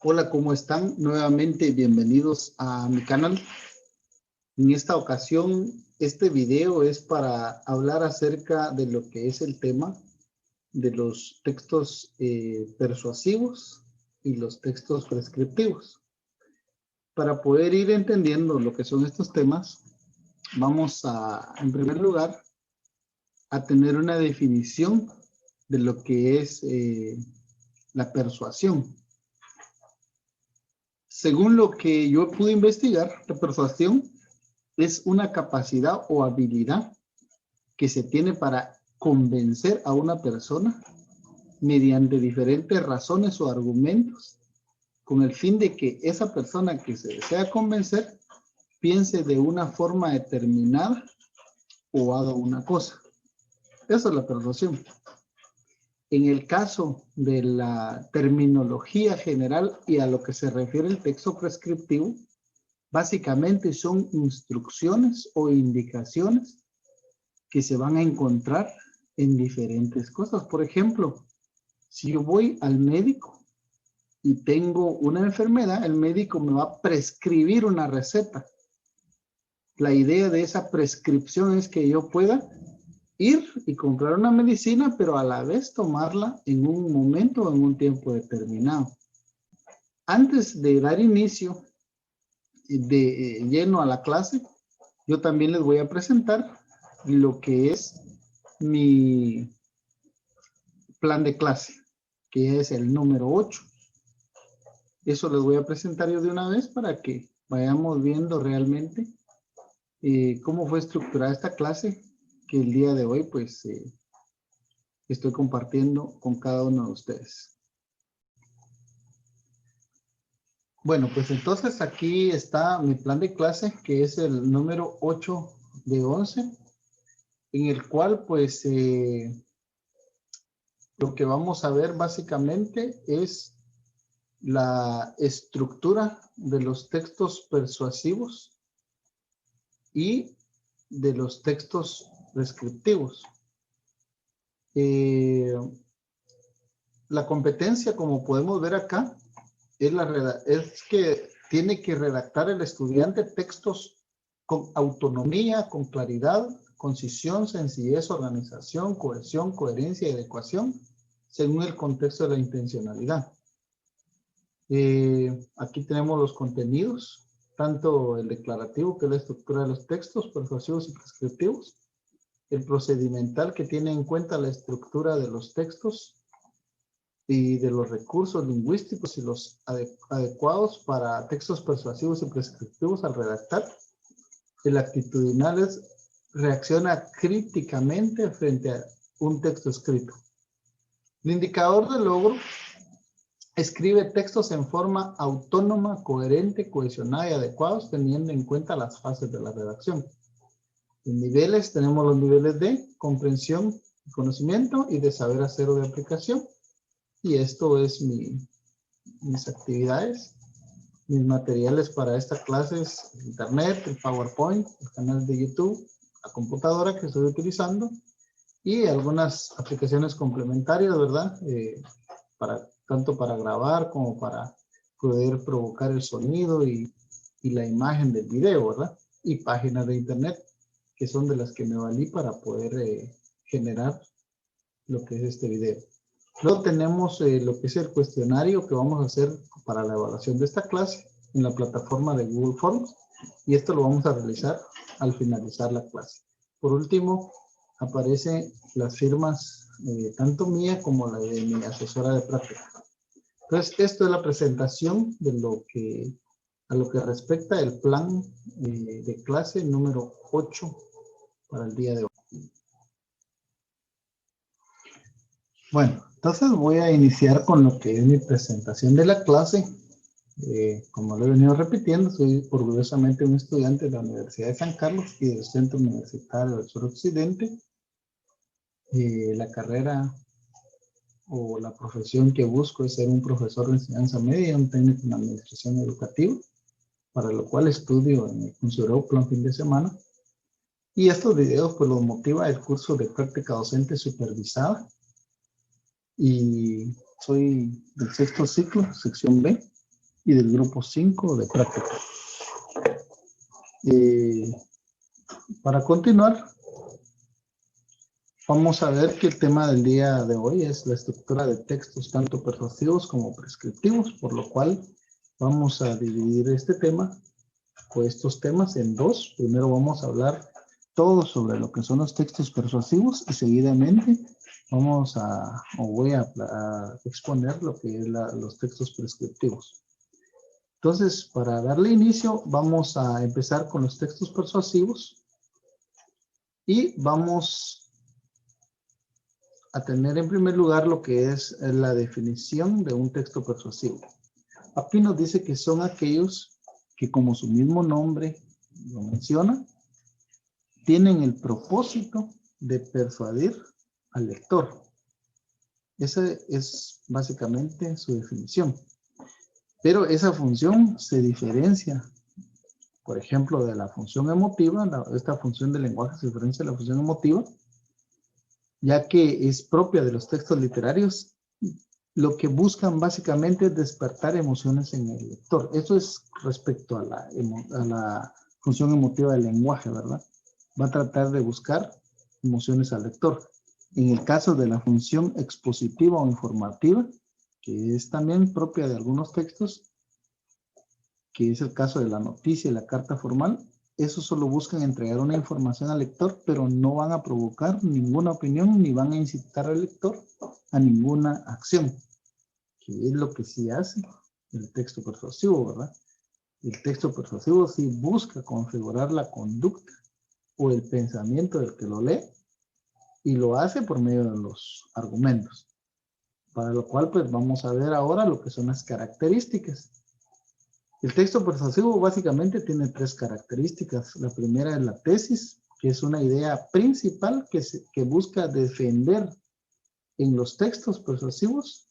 Hola, ¿cómo están? Nuevamente bienvenidos a mi canal. En esta ocasión, este video es para hablar acerca de lo que es el tema de los textos persuasivos y los textos prescriptivos. Para poder ir entendiendo lo que son estos temas, vamos a, en primer lugar, a tener una definición de lo que es la persuasión. Según lo que yo pude investigar, la persuasión es una capacidad o habilidad que se tiene para convencer a una persona mediante diferentes razones o argumentos con el fin de que esa persona que se desea convencer piense de una forma determinada o haga una cosa. Esa es la persuasión. En el caso de la terminología general y a lo que se refiere el texto prescriptivo, básicamente son instrucciones o indicaciones que se van a encontrar en diferentes cosas. Por ejemplo, si yo voy al médico y tengo una enfermedad, el médico me va a prescribir una receta. La idea de esa prescripción es que yo pueda ir y comprar una medicina, pero a la vez tomarla en un momento o en un tiempo determinado. Antes de dar inicio de lleno a la clase, yo también les voy a presentar lo que es mi plan de clase, que es el número 8. Eso les voy a presentar yo de una vez para que vayamos viendo realmente cómo fue estructurada esta clase que el día de hoy pues estoy compartiendo con cada uno de ustedes. Bueno, pues entonces aquí está mi plan de clase, que es el número 8 de 11, en el cual pues lo que vamos a ver básicamente es la estructura de los textos persuasivos y de los textos prescriptivos. La competencia, como podemos ver acá, es que tiene que redactar el estudiante textos con autonomía, con claridad, concisión, sencillez, organización, cohesión, coherencia y adecuación, según el contexto de la intencionalidad. Aquí tenemos los contenidos, tanto el declarativo, que es la estructura de los textos persuasivos y prescriptivos, el procedimental, que tiene en cuenta la estructura de los textos y de los recursos lingüísticos y los adecuados para textos persuasivos y prescriptivos al redactar. El actitudinal reacciona críticamente frente a un texto escrito. El indicador de logro escribe textos en forma autónoma, coherente, cohesionada y adecuados, teniendo en cuenta las fases de la redacción. En niveles tenemos los niveles de comprensión, conocimiento y de saber hacer o de aplicación. Y esto es mis actividades, mis materiales para esta clase es el internet, el PowerPoint, el canal de YouTube, la computadora que estoy utilizando y algunas aplicaciones complementarias, ¿verdad? Tanto para grabar como para poder provocar el sonido y la imagen del video, ¿verdad? Y páginas de internet, que son de las que me valí para poder generar lo que es este video. Luego tenemos lo que es el cuestionario que vamos a hacer para la evaluación de esta clase en la plataforma de Google Forms, y esto lo vamos a realizar al finalizar la clase. Por último, aparecen las firmas tanto mía como la de mi asesora de práctica. Entonces, esto es la presentación de a lo que respecta el plan de clase número 8 para el día de hoy. Bueno, entonces voy a iniciar con lo que es mi presentación de la clase. Como lo he venido repitiendo, soy orgullosamente un estudiante de la Universidad de San Carlos y del Centro Universitario del Suroccidente. La carrera o la profesión que busco es ser un profesor de enseñanza media, un técnico en administración educativa, para lo cual estudio en el Curso Europa un fin de semana. Y estos videos pues los motiva el curso de práctica docente supervisada. Y soy del 6º ciclo, sección B. y del grupo 5 de práctica. Para continuar, vamos a ver que el tema del día de hoy es la estructura de textos tanto persuasivos como prescriptivos, por lo cual vamos a dividir este tema o estos temas en dos. Primero vamos a hablar todo sobre lo que son los textos persuasivos y seguidamente voy a exponer lo que es los textos prescriptivos. Entonces, para darle inicio, vamos a empezar con los textos persuasivos y vamos a tener en primer lugar lo que es la definición de un texto persuasivo. Aquí nos dice que son aquellos que, como su mismo nombre lo menciona, tienen el propósito de persuadir al lector. Esa es básicamente su definición. Pero esa función se diferencia, por ejemplo, de la función emotiva. Esta función del lenguaje se diferencia de la función emotiva, ya que es propia de los textos literarios. Lo que buscan básicamente es despertar emociones en el lector. Eso es respecto a la función emotiva del lenguaje, ¿verdad? Va a tratar de buscar emociones al lector. En el caso de la función expositiva o informativa, que es también propia de algunos textos, que es el caso de la noticia y la carta formal, esos solo buscan entregar una información al lector, pero no van a provocar ninguna opinión ni van a incitar al lector a ninguna acción, que es lo que sí hace el texto persuasivo, ¿verdad? El texto persuasivo sí busca configurar la conducta o el pensamiento del que lo lee y lo hace por medio de los argumentos. Para lo cual, pues vamos a ver ahora lo que son las características. El texto persuasivo básicamente tiene tres características. La primera es la tesis, que es una idea principal que busca defender en los textos persuasivos,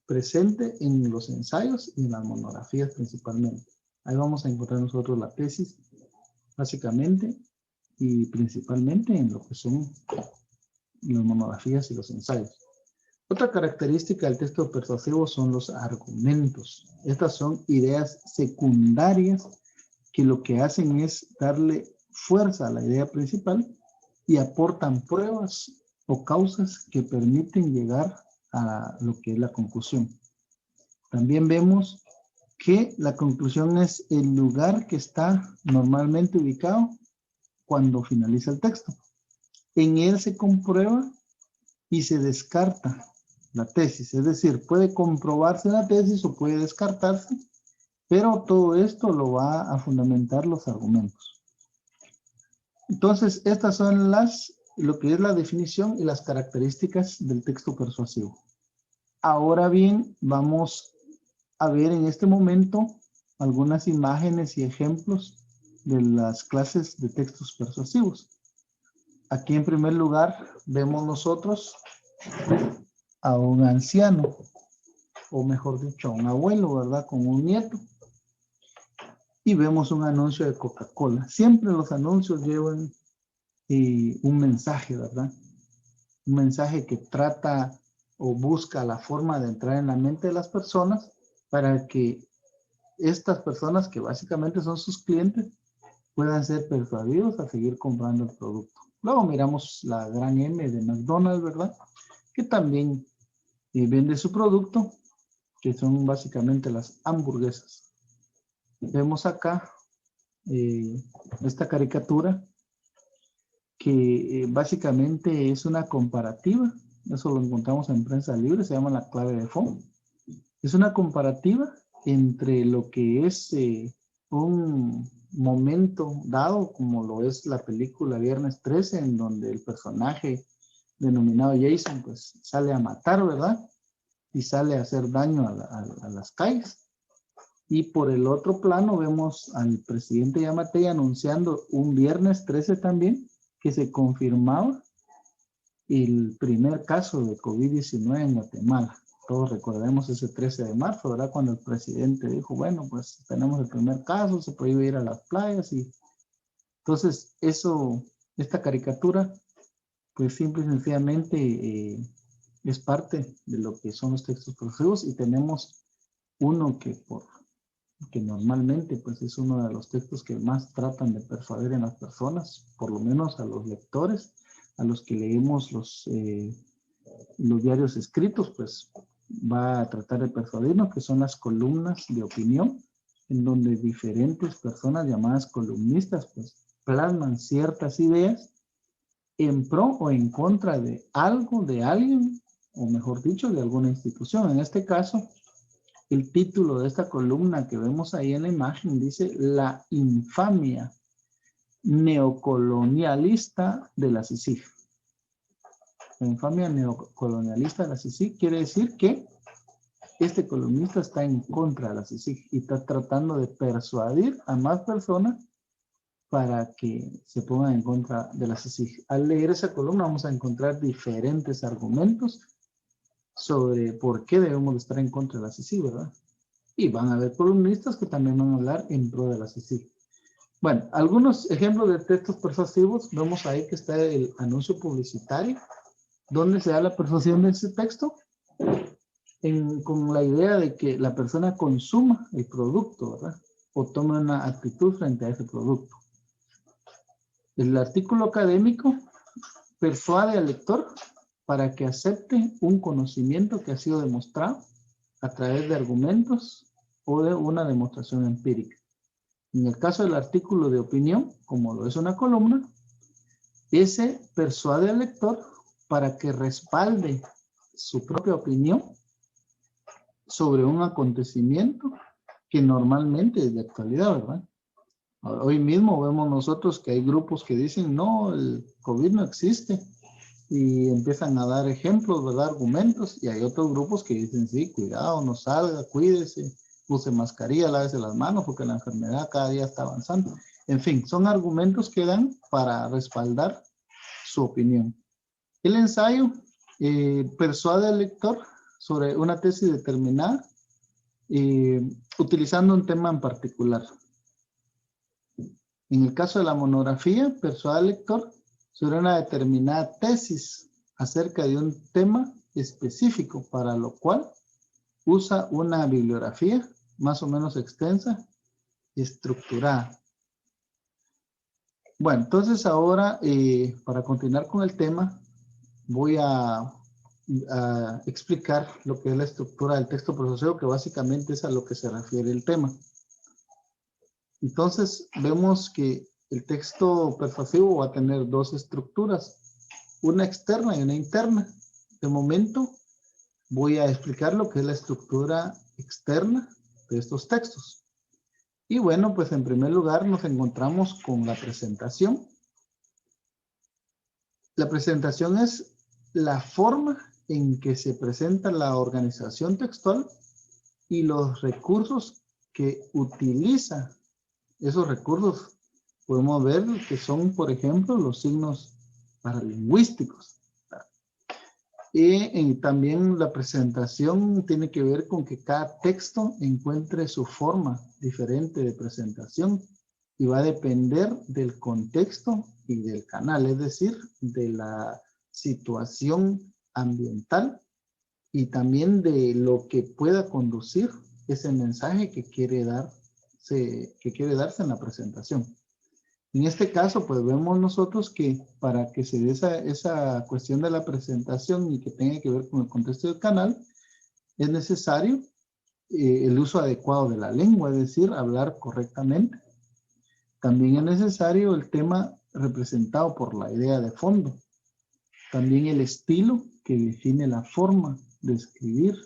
presente en los ensayos y en las monografías principalmente. Ahí vamos a encontrar nosotros la tesis, básicamente y principalmente en lo que son las monografías y los ensayos. Otra característica del texto persuasivo son los argumentos. Estas son ideas secundarias que lo que hacen es darle fuerza a la idea principal y aportan pruebas o causas que permiten llegar a lo que es la conclusión. También vemos que la conclusión es el lugar que está normalmente ubicado cuando finaliza el texto. En él se comprueba y se descarta la tesis, es decir, puede comprobarse la tesis o puede descartarse, pero todo esto lo va a fundamentar los argumentos. Entonces, estas son lo que es la definición y las características del texto persuasivo. Ahora bien, vamos a ver en este momento algunas imágenes y ejemplos de las clases de textos persuasivos. Aquí en primer lugar vemos nosotros a un anciano, o mejor dicho, a un abuelo, ¿verdad? Con un nieto. Y vemos un anuncio de Coca-Cola. Siempre los anuncios llevan un mensaje, ¿verdad? Un mensaje que trata o busca la forma de entrar en la mente de las personas para que estas personas, que básicamente son sus clientes, puedan ser persuadidos a seguir comprando el producto. Luego miramos la gran M de McDonald's, ¿verdad? Que también vende su producto, que son básicamente las hamburguesas. Vemos acá esta caricatura que básicamente es una comparativa. Eso lo encontramos en Prensa Libre, se llama La Clave de Fo. Es una comparativa entre lo que es un momento dado, como lo es la película Viernes 13, en donde el personaje denominado Jason pues sale a matar, ¿verdad? Y sale a hacer daño a las calles. Y por el otro plano vemos al presidente Yamatei anunciando un Viernes 13 también, que se confirmaba el primer caso de COVID-19 en Guatemala. Todos recordemos ese 13 de marzo, ¿verdad? Cuando el presidente dijo, bueno, pues tenemos el primer caso, se prohíbe ir a las playas. Y entonces esta caricatura, pues simple y sencillamente es parte de lo que son los textos persuasivos, y tenemos uno que por que normalmente pues es uno de los textos que más tratan de persuadir en las personas, por lo menos a los lectores, a los que leemos los diarios escritos, pues va a tratar de persuadirnos, que son las columnas de opinión, en donde diferentes personas llamadas columnistas pues plasman ciertas ideas en pro o en contra de algo, de alguien, o mejor dicho, de alguna institución. En este caso, el título de esta columna que vemos ahí en la imagen dice La infamia neocolonialista de la CICIG. La infamia neocolonialista de la CICIG quiere decir que este columnista está en contra de la CICIG y está tratando de persuadir a más personas para que se pongan en contra de la CICIG. Al leer esa columna vamos a encontrar diferentes argumentos sobre por qué debemos estar en contra de la CICIG, ¿verdad? Y van a haber columnistas que también van a hablar en pro de la CICIG. Bueno, algunos ejemplos de textos persuasivos. Vemos ahí que está el anuncio publicitario. ¿Dónde se da la persuasión de ese texto? Con la idea de que la persona consuma el producto, ¿verdad? O tome una actitud frente a ese producto. El artículo académico persuade al lector para que acepte un conocimiento que ha sido demostrado a través de argumentos o de una demostración empírica. En el caso del artículo de opinión, como lo es una columna, ese persuade al lector para que respalde su propia opinión sobre un acontecimiento que normalmente es de actualidad, ¿verdad? Hoy mismo vemos nosotros que hay grupos que dicen, no, el COVID no existe, y empiezan a dar ejemplos, ¿verdad? Argumentos, y hay otros grupos que dicen, sí, cuidado, no salga, cuídese, use mascarilla, lávese las manos, porque la enfermedad cada día está avanzando. En fin, son argumentos que dan para respaldar su opinión. El ensayo persuade al lector sobre una tesis determinada, utilizando un tema en particular. En el caso de la monografía, persuade al lector sobre una determinada tesis acerca de un tema específico, para lo cual usa una bibliografía más o menos extensa y estructurada. Bueno, entonces ahora, para continuar con el tema, voy a explicar lo que es la estructura del texto persuasivo, que básicamente es a lo que se refiere el tema. Entonces, vemos que el texto persuasivo va a tener dos estructuras, una externa y una interna. De momento, voy a explicar lo que es la estructura externa de estos textos. Y bueno, pues en primer lugar nos encontramos con la presentación. La presentación es la forma en que se presenta la organización textual y los recursos que utiliza. Esos recursos podemos ver que son, por ejemplo, los signos paralingüísticos. Y también la presentación tiene que ver con que cada texto encuentre su forma diferente de presentación y va a depender del contexto y del canal, es decir, de la situación ambiental y también de lo que pueda conducir ese mensaje que quiere darse en la presentación. En este caso, pues vemos nosotros que para que se dé esa cuestión de la presentación y que tenga que ver con el contexto del canal, es necesario el uso adecuado de la lengua, es decir, hablar correctamente. También es necesario el tema representado por la idea de fondo. También el estilo que define la forma de escribir.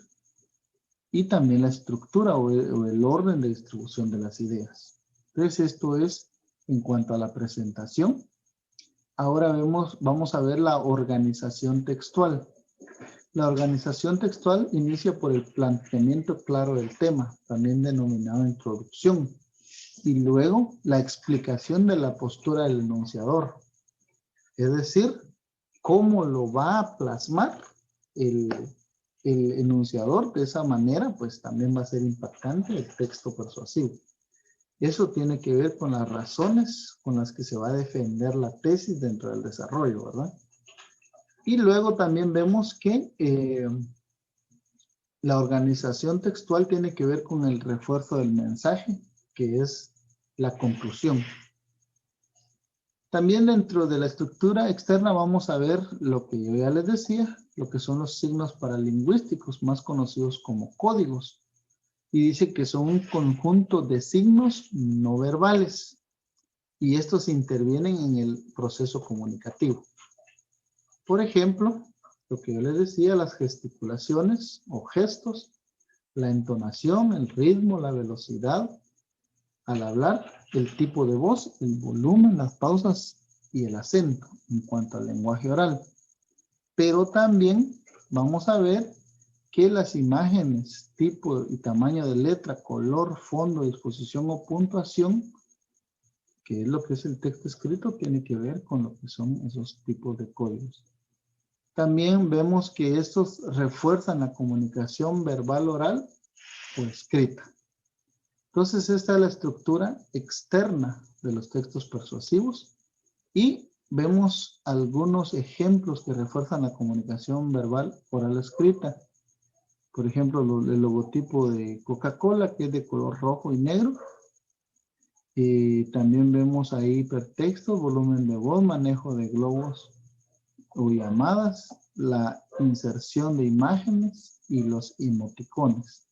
Y también la estructura o el orden de distribución de las ideas. Entonces, esto es en cuanto a la presentación. Ahora vamos a ver la organización textual. La organización textual inicia por el planteamiento claro del tema, también denominado introducción, y luego la explicación de la postura del enunciador. Es decir, cómo lo va a plasmar el enunciador. De esa manera, pues también va a ser impactante el texto persuasivo. Eso tiene que ver con las razones con las que se va a defender la tesis dentro del desarrollo, ¿verdad? Y luego también vemos que La organización textual tiene que ver con el refuerzo del mensaje, que es la conclusión. También dentro de la estructura externa vamos a ver lo que yo ya les decía, lo que son los signos paralingüísticos, más conocidos como códigos. Y dice que son un conjunto de signos no verbales. Y estos intervienen en el proceso comunicativo. Por ejemplo, lo que yo les decía, las gesticulaciones o gestos, la entonación, el ritmo, la velocidad al hablar, el tipo de voz, el volumen, las pausas y el acento en cuanto al lenguaje oral. Pero también vamos a ver que las imágenes, tipo y tamaño de letra, color, fondo, disposición o puntuación, que es lo que es el texto escrito, tiene que ver con lo que son esos tipos de códigos. También vemos que estos refuerzan la comunicación verbal oral o escrita. Entonces, esta es la estructura externa de los textos persuasivos y vemos algunos ejemplos que refuerzan la comunicación verbal oral o escrita. Por ejemplo, el logotipo de Coca-Cola, que es de color rojo y negro. También vemos ahí hipertextos, volumen de voz, manejo de globos o llamadas, la inserción de imágenes y los emoticones.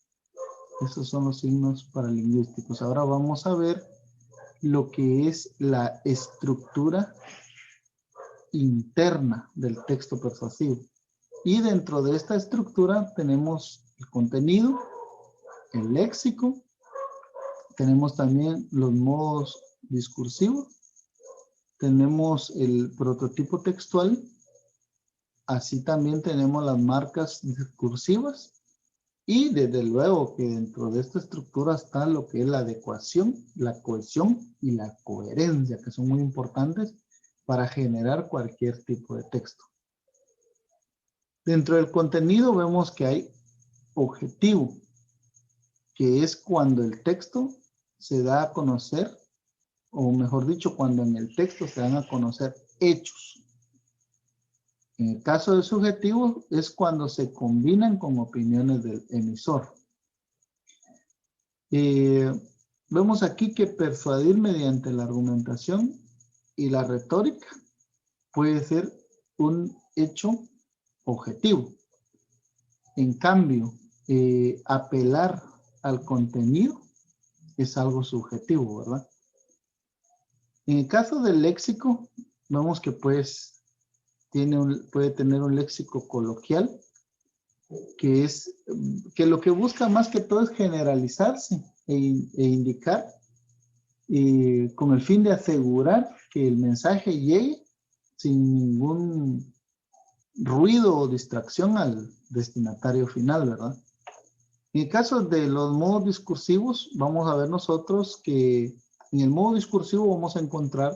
Esos son los signos paralingüísticos. Ahora vamos a ver lo que es la estructura interna del texto persuasivo. Y dentro de esta estructura tenemos el contenido, el léxico, tenemos también los modos discursivos, tenemos el prototipo textual, así también tenemos las marcas discursivas y desde luego que dentro de esta estructura está lo que es la adecuación, la cohesión y la coherencia, que son muy importantes para generar cualquier tipo de texto. Dentro del contenido vemos que hay objetivo, que es cuando el texto se da a conocer, o mejor dicho, cuando en el texto se dan a conocer hechos. En el caso del subjetivo es cuando se combinan con opiniones del emisor. Vemos aquí que persuadir mediante la argumentación y la retórica puede ser un hecho objetivo. En cambio, apelar al contenido es algo subjetivo, ¿verdad? En el caso del léxico, vemos que pues puede tener un léxico coloquial, que lo que busca más que todo es generalizarse e indicar con el fin de asegurar que el mensaje llegue sin ningún ruido o distracción al destinatario final, ¿verdad? En el caso de los modos discursivos, vamos a ver nosotros que en el modo discursivo vamos a encontrar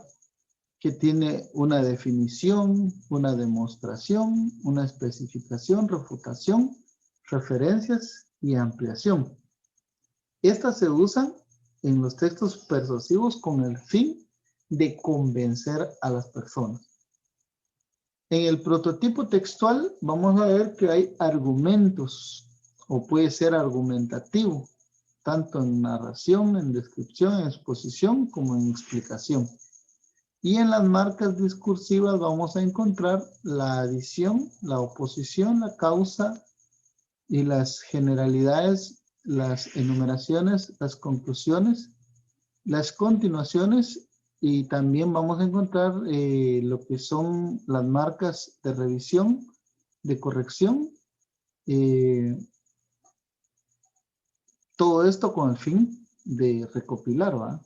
que tiene una definición, una demostración, una especificación, refutación, referencias y ampliación. Estas se usan en los textos persuasivos con el fin de convencer a las personas. En el prototipo textual vamos a ver que hay argumentos o puede ser argumentativo, tanto en narración, en descripción, en exposición como en explicación. Y en las marcas discursivas vamos a encontrar la adición, la oposición, la causa y las generalidades, las enumeraciones, las conclusiones, las continuaciones y también vamos a encontrar lo que son las marcas de revisión, de corrección. Todo esto con el fin de recopilar, ¿verdad?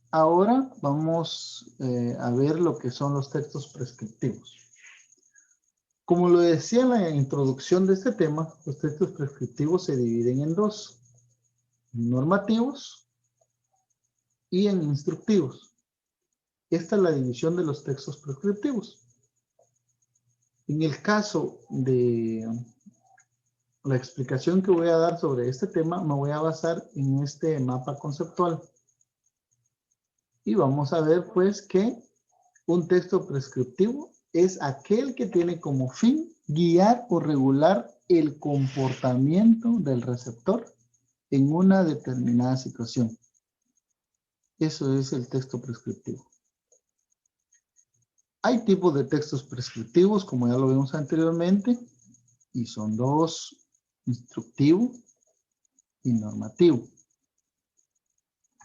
Ahora vamos a ver lo que son los textos prescriptivos. Como lo decía en la introducción de este tema, los textos prescriptivos se dividen en dos, normativos y en instructivos. Esta es la división de los textos prescriptivos. En el caso de la explicación que voy a dar sobre este tema, me voy a basar en este mapa conceptual. Y vamos a ver pues que un texto prescriptivo es aquel que tiene como fin guiar o regular el comportamiento del receptor en una determinada situación. Eso es el texto prescriptivo. Hay tipos de textos prescriptivos, como ya lo vimos anteriormente, y son dos: instructivo y normativo.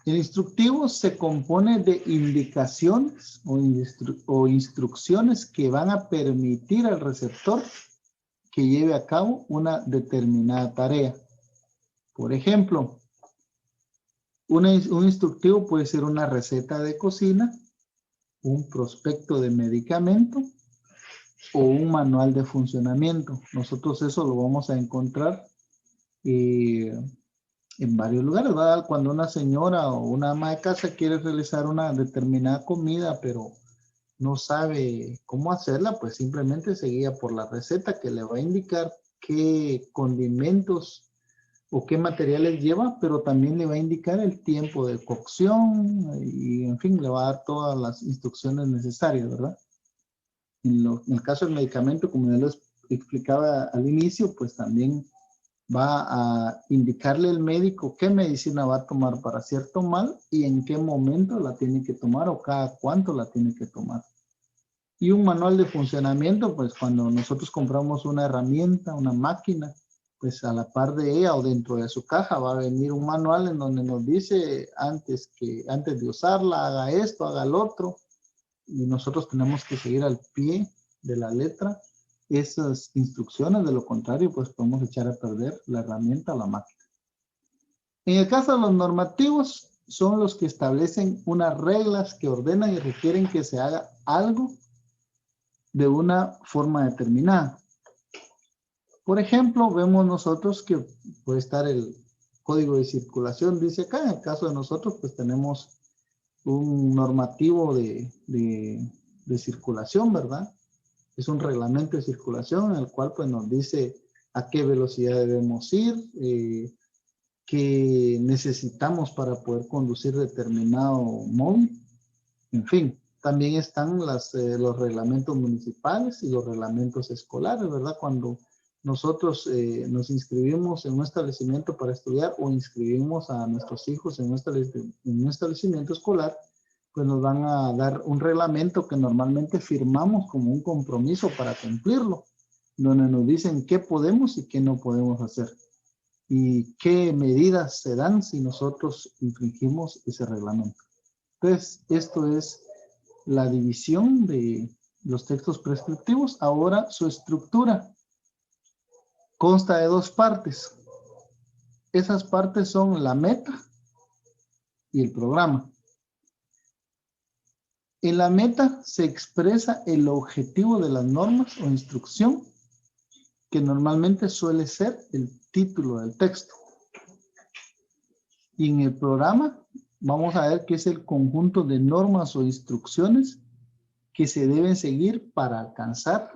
El instructivo se compone de indicaciones o instrucciones que van a permitir al receptor que lleve a cabo una determinada tarea. Por ejemplo, un instructivo puede ser una receta de cocina, un prospecto de medicamento o un manual de funcionamiento. Nosotros eso lo vamos a encontrar en varios lugares, ¿verdad? Cuando una señora o una ama de casa quiere realizar una determinada comida, pero no sabe cómo hacerla, pues simplemente se guía por la receta que le va a indicar qué condimentos o qué materiales lleva, pero también le va a indicar el tiempo de cocción y, en fin, le va a dar todas las instrucciones necesarias, ¿verdad? En el caso del medicamento, como ya les explicaba al inicio, pues también va a indicarle el médico qué medicina va a tomar para cierto mal y en qué momento la tiene que tomar o cada cuánto la tiene que tomar. Y un manual de funcionamiento, pues cuando nosotros compramos una herramienta, una máquina, pues a la par de ella o dentro de su caja va a venir un manual en donde nos dice antes de usarla, haga esto, haga el otro. Y nosotros tenemos que seguir al pie de la letra esas instrucciones, de lo contrario, pues podemos echar a perder la herramienta o la máquina. En el caso de los normativos, son los que establecen unas reglas que ordenan y requieren que se haga algo de una forma determinada. Por ejemplo, vemos nosotros que puede estar el código de circulación, dice acá. En el caso de nosotros, pues tenemos un normativo de circulación, ¿verdad? Es un reglamento de circulación en el cual pues nos dice a qué velocidad debemos ir, qué necesitamos para poder conducir determinado móvil. En fin, también están los reglamentos municipales y los reglamentos escolares, ¿verdad? Cuando nosotros nos inscribimos en un establecimiento para estudiar o inscribimos a nuestros hijos en un establecimiento escolar, pues nos van a dar un reglamento que normalmente firmamos como un compromiso para cumplirlo, donde nos dicen qué podemos y qué no podemos hacer y qué medidas se dan si nosotros infringimos ese reglamento. Entonces, esto es la división de los textos prescriptivos. Ahora, su estructura consta de dos partes. Esas partes son la meta y el programa. En la meta se expresa el objetivo de las normas o instrucción, que normalmente suele ser el título del texto. Y en el programa vamos a ver que es el conjunto de normas o instrucciones que se deben seguir para alcanzar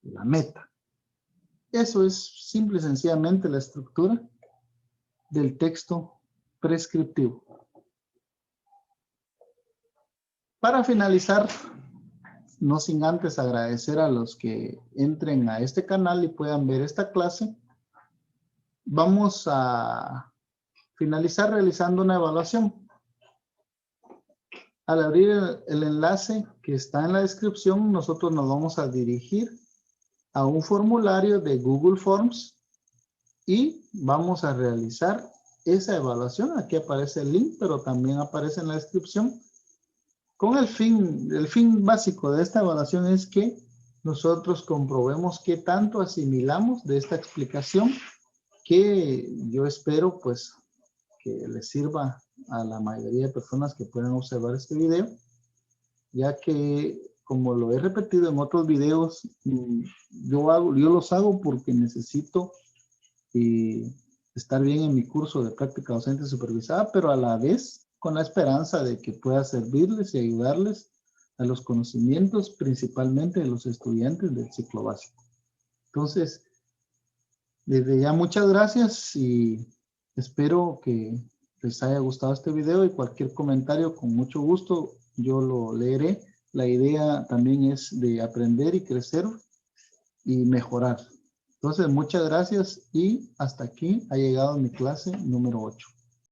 la meta. Eso es simple y sencillamente la estructura del texto prescriptivo. Para finalizar, no sin antes agradecer a los que entren a este canal y puedan ver esta clase, vamos a finalizar realizando una evaluación. Al abrir el enlace que está en la descripción, nosotros nos vamos a dirigir a un formulario de Google Forms y vamos a realizar esa evaluación. Aquí aparece el link, pero también aparece en la descripción. Con el fin básico de esta evaluación es que nosotros comprobemos qué tanto asimilamos de esta explicación, que yo espero pues que les sirva a la mayoría de personas que puedan observar este video, ya que, como lo he repetido en otros videos, yo los hago porque necesito estar bien en mi curso de práctica docente supervisada, pero a la vez con la esperanza de que pueda servirles y ayudarles a los conocimientos, principalmente de los estudiantes del ciclo básico. Entonces, desde ya muchas gracias y espero que les haya gustado este video, y cualquier comentario con mucho gusto yo lo leeré. La idea también es de aprender y crecer y mejorar. Entonces, muchas gracias y hasta aquí ha llegado mi clase número 8.